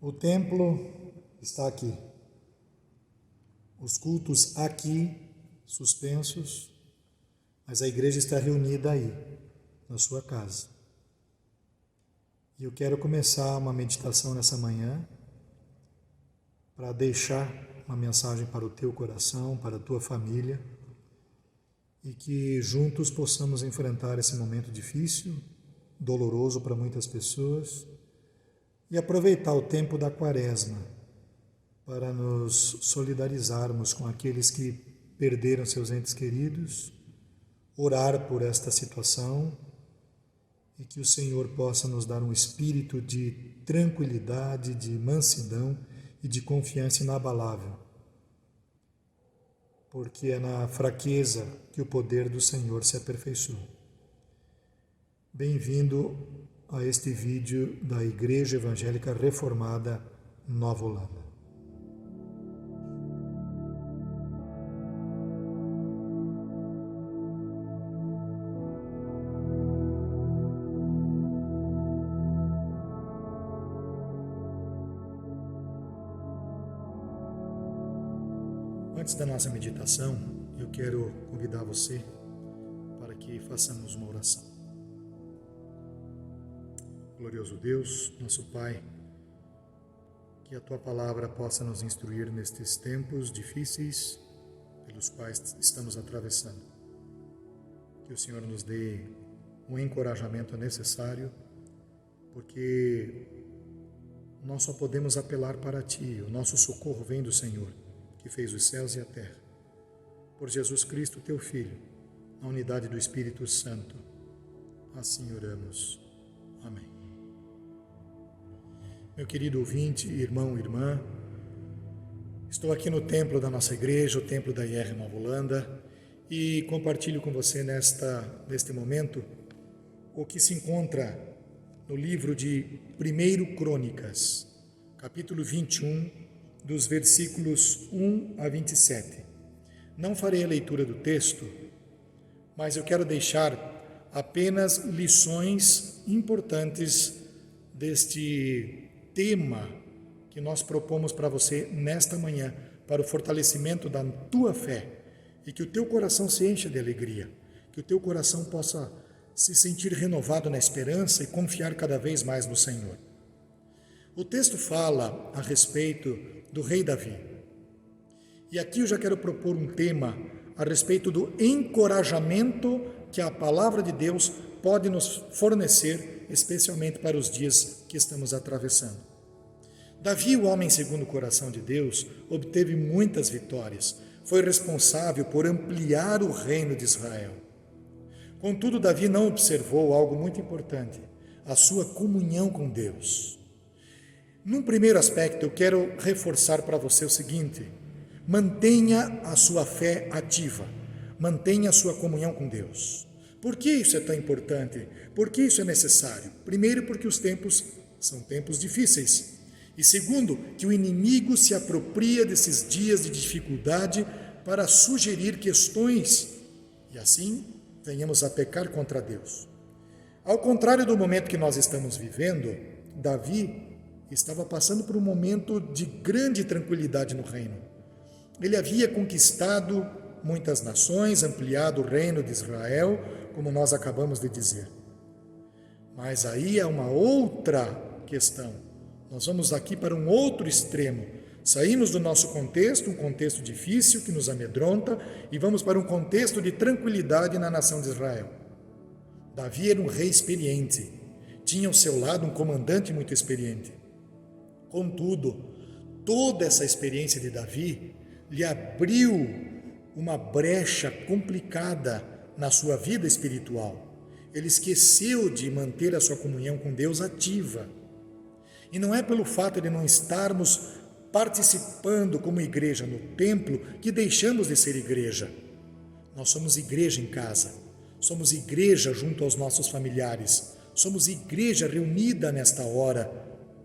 O templo está aqui. Os cultos aqui suspensos, mas a igreja está reunida aí, na sua casa. E eu quero começar uma meditação nessa manhã para deixar uma mensagem para o teu coração, para a tua família, e que juntos possamos enfrentar esse momento difícil, doloroso para muitas pessoas, e aproveitar o tempo da Quaresma para nos solidarizarmos com aqueles que perderam seus entes queridos, orar por esta situação e que o Senhor possa nos dar um espírito de tranquilidade, de mansidão e de confiança inabalável, porque é na fraqueza que o poder do Senhor se aperfeiçoa. Bem-vindo a este vídeo da Igreja Evangélica Reformada Nova Holanda. Antes da nossa meditação, eu quero convidar você para que façamos uma oração. Glorioso Deus, nosso Pai, que a Tua Palavra possa nos instruir nestes tempos difíceis pelos quais estamos atravessando. Que o Senhor nos dê o encorajamento necessário, porque nós só podemos apelar para Ti, o nosso socorro vem do Senhor, que fez os céus e a terra. Por Jesus Cristo, Teu Filho, na unidade do Espírito Santo, assim oramos. Amém. Meu querido ouvinte, irmão e irmã, estou aqui no templo da nossa igreja, o templo da IR Nova Holanda, e compartilho com você neste momento o que se encontra no livro de 1 Crônicas, capítulo 21, dos versículos 1 a 27. Não farei a leitura do texto, mas eu quero deixar apenas lições importantes deste tema que nós propomos para você nesta manhã, para o fortalecimento da tua fé, e que o teu coração se encha de alegria, que o teu coração possa se sentir renovado na esperança e confiar cada vez mais no Senhor. O texto fala a respeito do rei Davi. E aqui eu já quero propor um tema a respeito do encorajamento que a palavra de Deus pode nos fornecer, especialmente para os dias que estamos atravessando. Davi, o homem segundo o coração de Deus, obteve muitas vitórias. Foi responsável por ampliar o reino de Israel. Contudo, Davi não observou algo muito importante, a sua comunhão com Deus. Num primeiro aspecto, eu quero reforçar para você o seguinte: mantenha a sua fé ativa, mantenha a sua comunhão com Deus. Por que isso é tão importante? Por que isso é necessário? Primeiro, porque os tempos são tempos difíceis. E segundo, que o inimigo se apropria desses dias de dificuldade para sugerir questões e assim venhamos a pecar contra Deus. Ao contrário do momento que nós estamos vivendo, Davi estava passando por um momento de grande tranquilidade no reino. Ele havia conquistado muitas nações, ampliado o reino de Israel, como nós acabamos de dizer. Mas aí há uma outra questão. Nós vamos aqui para um outro extremo. Saímos do nosso contexto, um contexto difícil que nos amedronta, e vamos para um contexto de tranquilidade na nação de Israel. Davi era um rei experiente, tinha ao seu lado um comandante muito experiente. Contudo, toda essa experiência de Davi lhe abriu uma brecha complicada na sua vida espiritual. Ele esqueceu de manter a sua comunhão com Deus ativa. E não é pelo fato de não estarmos participando como igreja no templo que deixamos de ser igreja. Nós somos igreja em casa, somos igreja junto aos nossos familiares, somos igreja reunida nesta hora,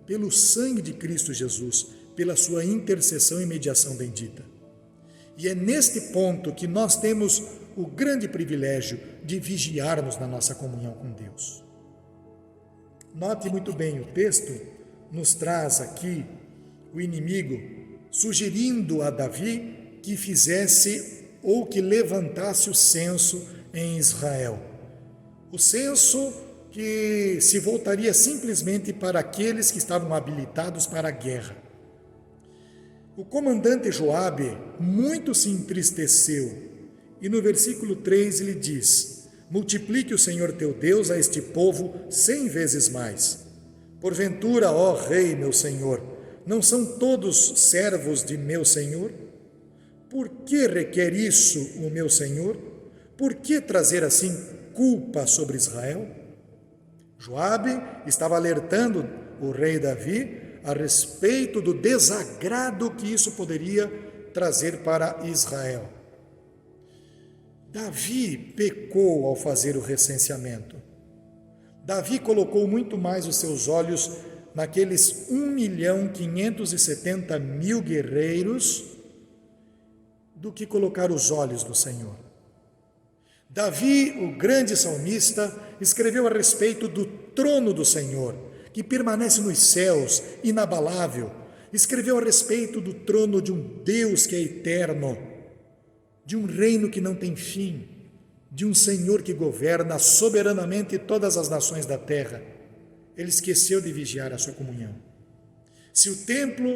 pelo sangue de Cristo Jesus, pela sua intercessão e mediação bendita. E é neste ponto que nós temos o grande privilégio de vigiarmos na nossa comunhão com Deus. Note muito bem o texto, nos traz aqui o inimigo sugerindo a Davi que fizesse ou que levantasse o censo em Israel. O censo que se voltaria simplesmente para aqueles que estavam habilitados para a guerra. O comandante Joabe muito se entristeceu e no versículo 3 ele diz: multiplique o Senhor teu Deus a este povo 100 vezes mais. Porventura, ó Rei, meu Senhor, não são todos servos de meu Senhor? Por que requer isso o meu Senhor? Por que trazer assim culpa sobre Israel? Joabe estava alertando o rei Davi a respeito do desagrado que isso poderia trazer para Israel. Davi pecou ao fazer o recenseamento. Davi colocou muito mais os seus olhos naqueles 1.570.000 guerreiros do que colocar os olhos no Senhor. Davi, o grande salmista, escreveu a respeito do trono do Senhor, que permanece nos céus, inabalável. Escreveu a respeito do trono de um Deus que é eterno, de um reino que não tem fim, de um Senhor que governa soberanamente todas as nações da terra. Ele esqueceu de vigiar a sua comunhão. Se o templo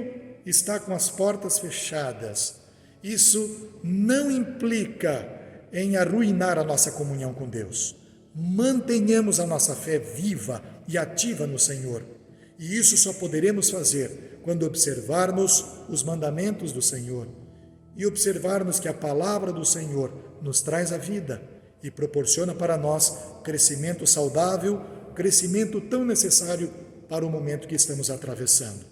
está com as portas fechadas, isso não implica em arruinar a nossa comunhão com Deus. Mantenhamos a nossa fé viva e ativa no Senhor. E isso só poderemos fazer quando observarmos os mandamentos do Senhor e observarmos que a palavra do Senhor nos traz a vida e proporciona para nós crescimento saudável, crescimento tão necessário para o momento que estamos atravessando.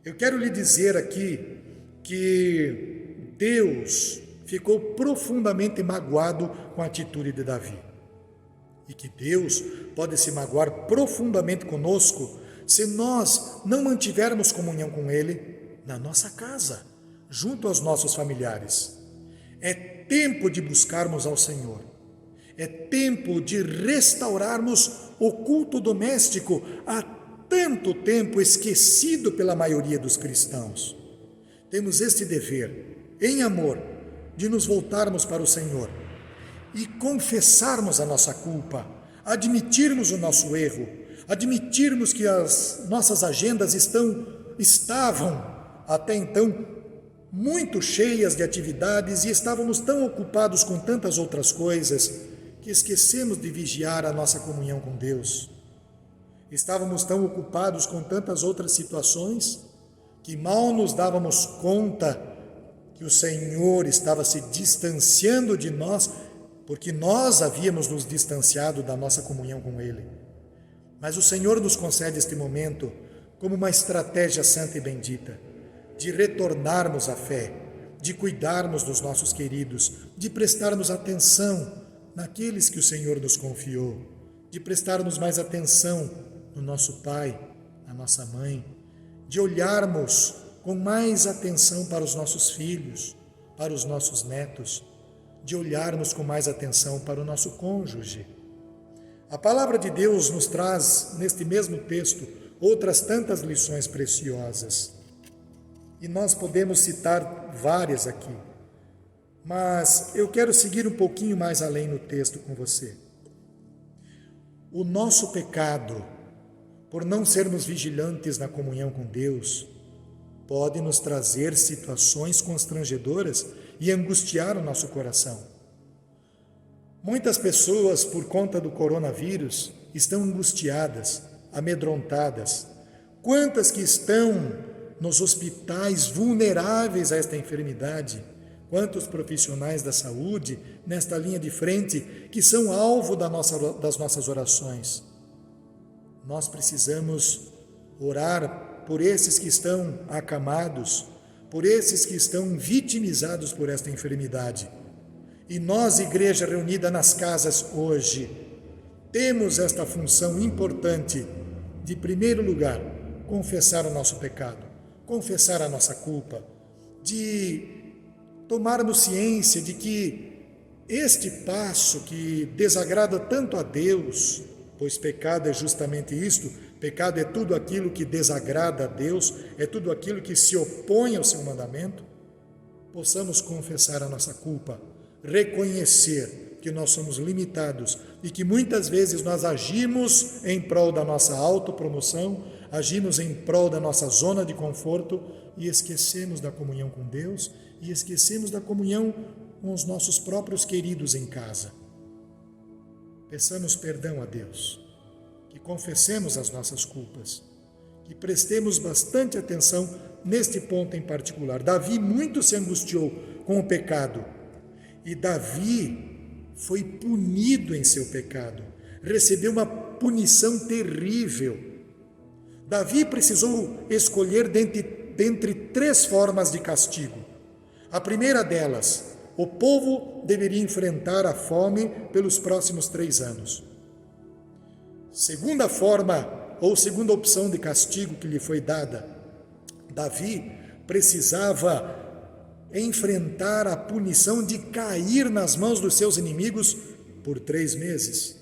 Eu quero lhe dizer aqui que Deus ficou profundamente magoado com a atitude de Davi. E que Deus pode se magoar profundamente conosco se nós não mantivermos comunhão com Ele na nossa casa, junto aos nossos familiares. É tempo de buscarmos ao Senhor. É tempo de restaurarmos o culto doméstico há tanto tempo esquecido pela maioria dos cristãos. Temos este dever, em amor, de nos voltarmos para o Senhor e confessarmos a nossa culpa, admitirmos o nosso erro, admitirmos que as nossas agendas estavam até então muito cheias de atividades e estávamos tão ocupados com tantas outras coisas que esquecemos de vigiar a nossa comunhão com Deus. Estávamos tão ocupados com tantas outras situações que mal nos dávamos conta que o Senhor estava se distanciando de nós, porque nós havíamos nos distanciado da nossa comunhão com Ele. Mas o Senhor nos concede este momento como uma estratégia santa e bendita, de retornarmos à fé, de cuidarmos dos nossos queridos, de prestarmos atenção naqueles que o Senhor nos confiou, de prestarmos mais atenção no nosso pai, na nossa mãe, de olharmos com mais atenção para os nossos filhos, para os nossos netos, de olharmos com mais atenção para o nosso cônjuge. A palavra de Deus nos traz, neste mesmo texto, outras tantas lições preciosas. E nós podemos citar várias aqui, mas eu quero seguir um pouquinho mais além no texto com você. O nosso pecado, por não sermos vigilantes na comunhão com Deus, pode nos trazer situações constrangedoras e angustiar o nosso coração. Muitas pessoas, por conta do coronavírus, estão angustiadas, amedrontadas. Quantas que estão nos hospitais vulneráveis a esta enfermidade? Quantos profissionais da saúde nesta linha de frente que são alvo das nossas orações? Nós precisamos orar por esses que estão acamados, por esses que estão vitimizados por esta enfermidade. E nós, igreja reunida nas casas hoje, temos esta função importante de, em primeiro lugar, confessar o nosso pecado, confessar a nossa culpa, de tomarmos ciência de que este passo que desagrada tanto a Deus, pois pecado é justamente isto, Pecado é tudo aquilo que desagrada a Deus, é tudo aquilo que se opõe ao seu mandamento. Possamos confessar a nossa culpa, reconhecer que nós somos limitados e que muitas vezes nós agimos em prol da nossa autopromoção, agimos em prol da nossa zona de conforto e esquecemos da comunhão com Deus e esquecemos da comunhão com os nossos próprios queridos em casa. Peçamos perdão a Deus, que confessemos as nossas culpas, que prestemos bastante atenção neste ponto em particular. Davi muito se angustiou com o pecado e Davi foi punido em seu pecado, recebeu uma punição terrível. Davi precisou escolher dentre 3 formas de castigo. A primeira delas, o povo deveria enfrentar a fome pelos próximos 3 anos. Segunda forma, ou segunda opção de castigo que lhe foi dada, Davi precisava enfrentar a punição de cair nas mãos dos seus inimigos por 3 meses.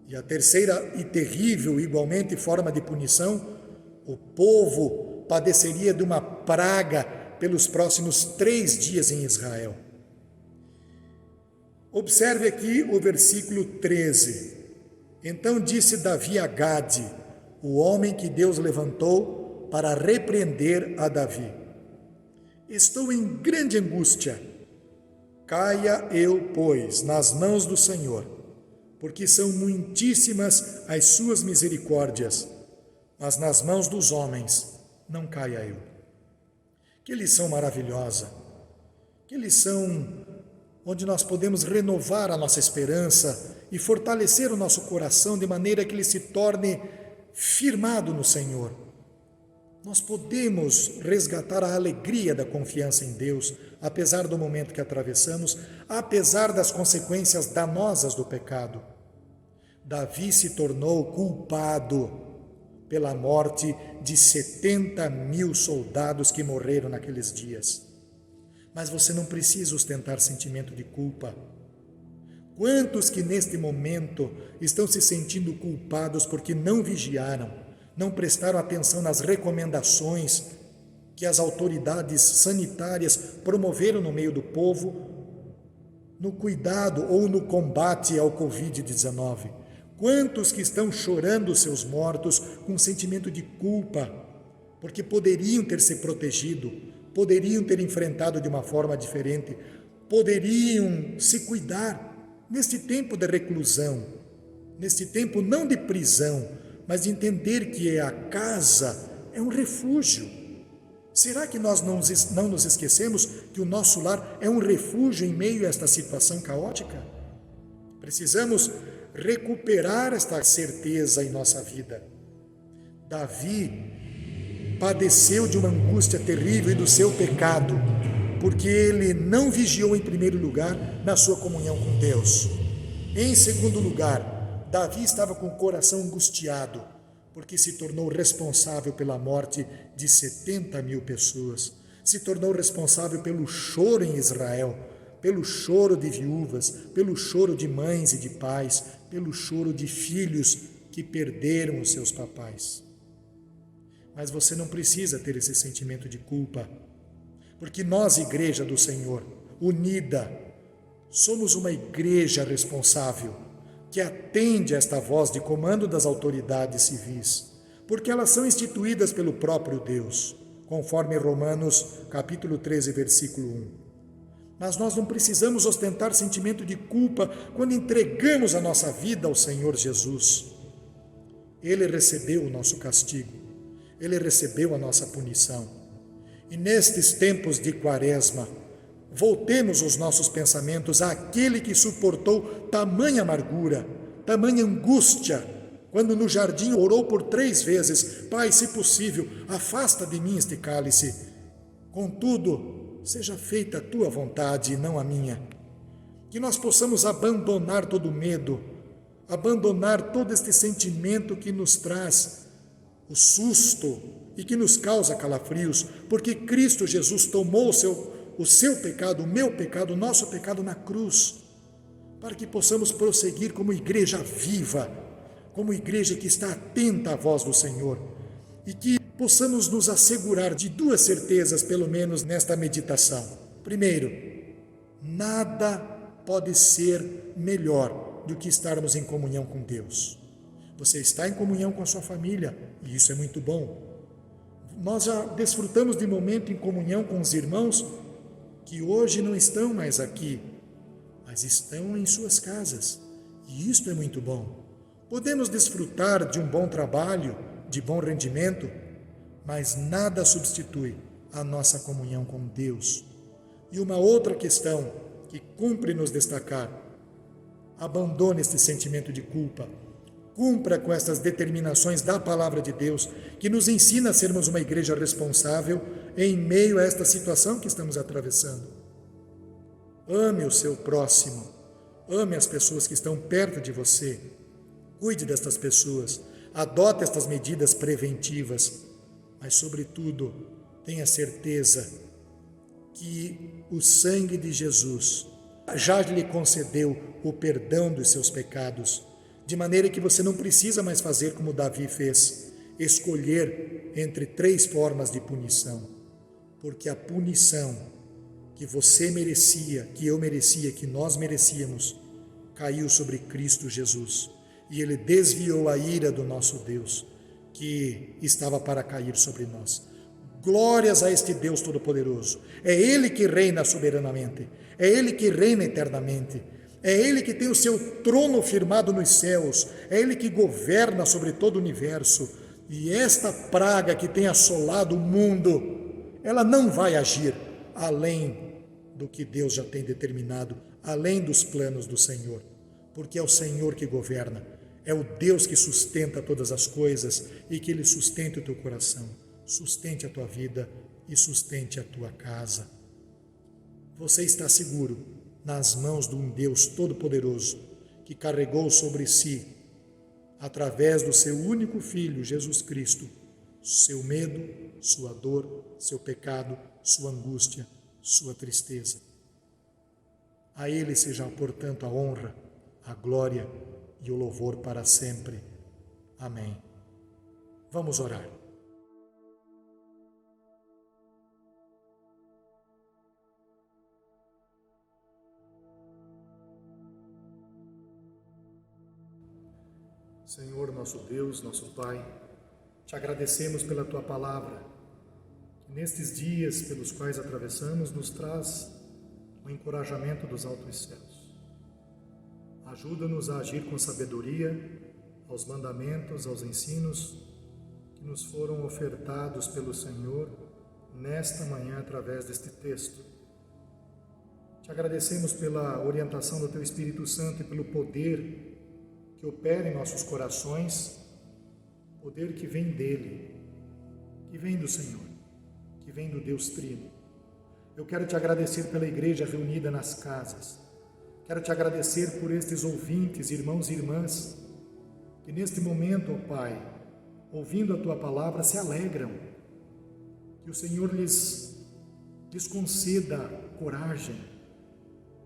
E a terceira e terrível, igualmente, forma de punição, o povo padeceria de uma praga pelos próximos 3 dias em Israel. Observe aqui o versículo 13. Então disse Davi a Gade, o homem que Deus levantou para repreender a Davi: estou em grande angústia. Caia eu, pois, nas mãos do Senhor, porque são muitíssimas as suas misericórdias, mas nas mãos dos homens não caia eu. Que lição maravilhosa! Que lição onde nós podemos renovar a nossa esperança e fortalecer o nosso coração de maneira que ele se torne firmado no Senhor. Nós podemos resgatar a alegria da confiança em Deus, apesar do momento que atravessamos, apesar das consequências danosas do pecado. Davi se tornou culpado pela morte de 70.000 soldados que morreram naqueles dias. Mas você não precisa ostentar sentimento de culpa. Quantos que neste momento estão se sentindo culpados porque não vigiaram, não prestaram atenção nas recomendações que as autoridades sanitárias promoveram no meio do povo, no cuidado ou no combate ao Covid-19? Quantos que estão chorando seus mortos com sentimento de culpa, porque poderiam ter se protegido, poderiam ter enfrentado de uma forma diferente, poderiam se cuidar neste tempo de reclusão, neste tempo não de prisão, mas de entender que a casa é um refúgio. Será que nós não nos esquecemos que o nosso lar é um refúgio em meio a esta situação caótica? Precisamos recuperar esta certeza em nossa vida. Davi padeceu de uma angústia terrível e do seu pecado, porque ele não vigiou em primeiro lugar na sua comunhão com Deus. Em segundo lugar, Davi estava com o coração angustiado, porque se tornou responsável pela morte de 70.000 pessoas, se tornou responsável pelo choro em Israel, pelo choro de viúvas, pelo choro de mães e de pais, pelo choro de filhos que perderam os seus papais. Mas você não precisa ter esse sentimento de culpa, porque nós, Igreja do Senhor, unida, somos uma igreja responsável, que atende a esta voz de comando das autoridades civis, porque elas são instituídas pelo próprio Deus, conforme Romanos capítulo 13, versículo 1. Mas nós não precisamos ostentar sentimento de culpa quando entregamos a nossa vida ao Senhor Jesus. Ele recebeu o nosso castigo, Ele recebeu a nossa punição. E nestes tempos de Quaresma, voltemos os nossos pensamentos àquele que suportou tamanha amargura, tamanha angústia, quando no jardim orou por 3 vezes: Pai, se possível, afasta de mim este cálice. Contudo, seja feita a tua vontade e não a minha. Que nós possamos abandonar todo o medo, abandonar todo este sentimento que nos traz o susto e que nos causa calafrios, porque Cristo Jesus tomou o seu pecado, o meu pecado, o nosso pecado na cruz, para que possamos prosseguir como igreja viva, como igreja que está atenta à voz do Senhor, e que possamos nos assegurar de duas certezas, pelo menos nesta meditação. Primeiro, nada pode ser melhor do que estarmos em comunhão com Deus. Você está em comunhão com a sua família, e isso é muito bom. Nós já desfrutamos de momento em comunhão com os irmãos que hoje não estão mais aqui, mas estão em suas casas, e isto é muito bom. Podemos desfrutar de um bom trabalho, de bom rendimento, mas nada substitui a nossa comunhão com Deus. E uma outra questão que cumpre nos destacar: abandone este sentimento de culpa. Cumpra com estas determinações da palavra de Deus, que nos ensina a sermos uma igreja responsável em meio a esta situação que estamos atravessando. Ame o seu próximo, ame as pessoas que estão perto de você, cuide destas pessoas, adote estas medidas preventivas, mas, sobretudo, tenha certeza que o sangue de Jesus já lhe concedeu o perdão dos seus pecados, de maneira que você não precisa mais fazer como Davi fez, escolher entre 3 formas de punição, porque a punição que você merecia, que eu merecia, que nós merecíamos, caiu sobre Cristo Jesus, e Ele desviou a ira do nosso Deus, que estava para cair sobre nós. Glórias a este Deus Todo-Poderoso. É Ele que reina soberanamente, é Ele que reina eternamente, é Ele que tem o seu trono firmado nos céus, é Ele que governa sobre todo o universo. E esta praga que tem assolado o mundo, ela não vai agir além do que Deus já tem determinado, além dos planos do Senhor, porque é o Senhor que governa, é o Deus que sustenta todas as coisas e que Ele sustente o teu coração, sustente a tua vida e sustente a tua casa. Você está seguro nas mãos de um Deus Todo-Poderoso que carregou sobre si, através do seu único Filho, Jesus Cristo, seu medo, sua dor, seu pecado, sua angústia, sua tristeza. A Ele seja, portanto, a honra, a glória e o louvor para sempre. Amém. Vamos orar. Senhor, nosso Deus, nosso Pai, te agradecemos pela Tua palavra, que nestes dias pelos quais atravessamos nos traz o encorajamento dos altos céus. Ajuda-nos a agir com sabedoria aos mandamentos, aos ensinos que nos foram ofertados pelo Senhor nesta manhã através deste texto. Te agradecemos pela orientação do Teu Espírito Santo e pelo poder que opera em nossos corações, poder que vem dEle, que vem do Senhor, que vem do Deus Trino. Eu quero te agradecer pela igreja reunida nas casas. Quero te agradecer por estes ouvintes, irmãos e irmãs, que neste momento, ó Pai, ouvindo a Tua palavra, se alegram. Que o Senhor lhes conceda coragem,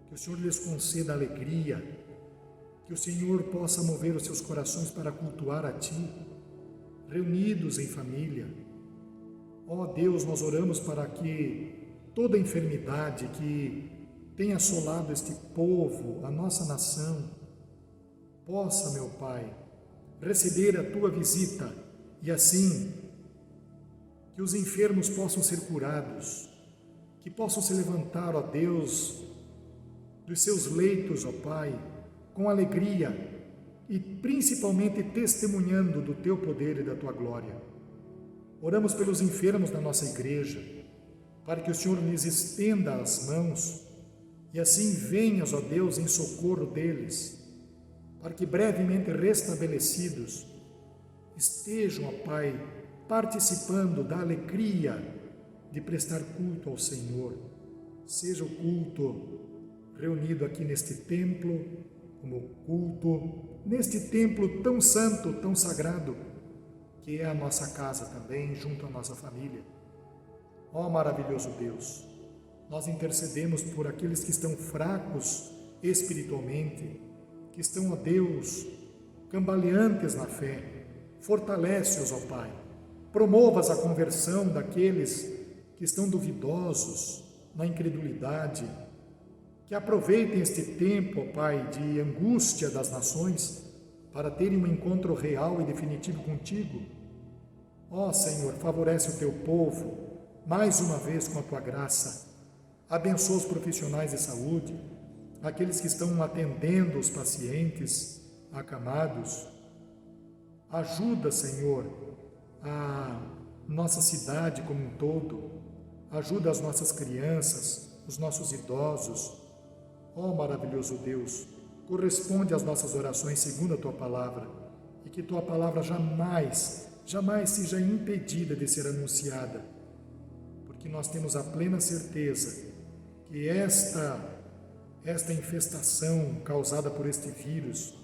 que o Senhor lhes conceda alegria, que o Senhor possa mover os seus corações para cultuar a Ti, reunidos em família. Ó Deus, nós oramos para que toda enfermidade que tem assolado este povo, a nossa nação, possa, meu Pai, receber a Tua visita e assim que os enfermos possam ser curados, que possam se levantar, ó Deus, dos seus leitos, ó Pai, com alegria e principalmente testemunhando do Teu poder e da Tua glória. Oramos pelos enfermos da nossa igreja, para que o Senhor lhes estenda as mãos e assim venhas, ó Deus, em socorro deles, para que brevemente restabelecidos estejam, ó Pai, participando da alegria de prestar culto ao Senhor. Seja o culto reunido aqui neste templo, como culto neste templo tão santo, tão sagrado, que é a nossa casa também, junto à nossa família. Ó maravilhoso Deus, nós intercedemos por aqueles que estão fracos espiritualmente, que estão, ó Deus, cambaleantes na fé. Fortalece-os, ó Pai. Promovas a conversão daqueles que estão duvidosos, na incredulidade. Que aproveitem este tempo, ó Pai, de angústia das nações, para terem um encontro real e definitivo contigo. Ó Senhor, favorece o teu povo, mais uma vez com a tua graça. Abençoa os profissionais de saúde, aqueles que estão atendendo os pacientes acamados. Ajuda, Senhor, a nossa cidade como um todo. Ajuda as nossas crianças, os nossos idosos. Ó maravilhoso Deus, corresponde às nossas orações segundo a tua palavra, e que tua palavra jamais seja impedida de ser anunciada, porque nós temos a plena certeza que esta infestação causada por este vírus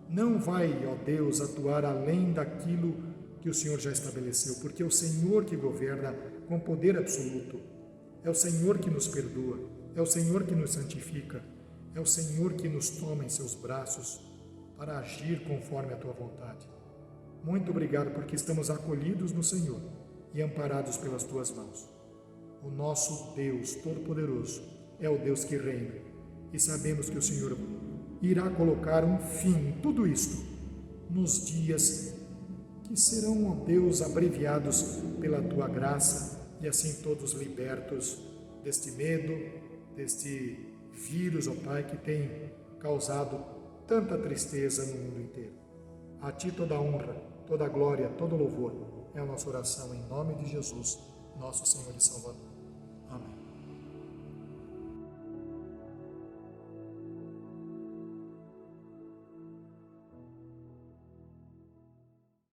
não vai, ó Deus, atuar além daquilo que o Senhor já estabeleceu, porque é o Senhor que governa com poder absoluto, é o Senhor que nos perdoa, é o Senhor que nos santifica, é o Senhor que nos toma em seus braços para agir conforme a tua vontade. Muito obrigado porque estamos acolhidos no Senhor e amparados pelas tuas mãos. O nosso Deus Todo-Poderoso é o Deus que reina, e sabemos que o Senhor irá colocar um fim em tudo isto nos dias que serão, ó Deus, abreviados pela tua graça, e assim todos libertos deste medo, deste vírus, ó Pai, que tem causado tanta tristeza no mundo inteiro. A Ti toda a honra, toda a glória, todo o louvor é a nossa oração em nome de Jesus, nosso Senhor e Salvador.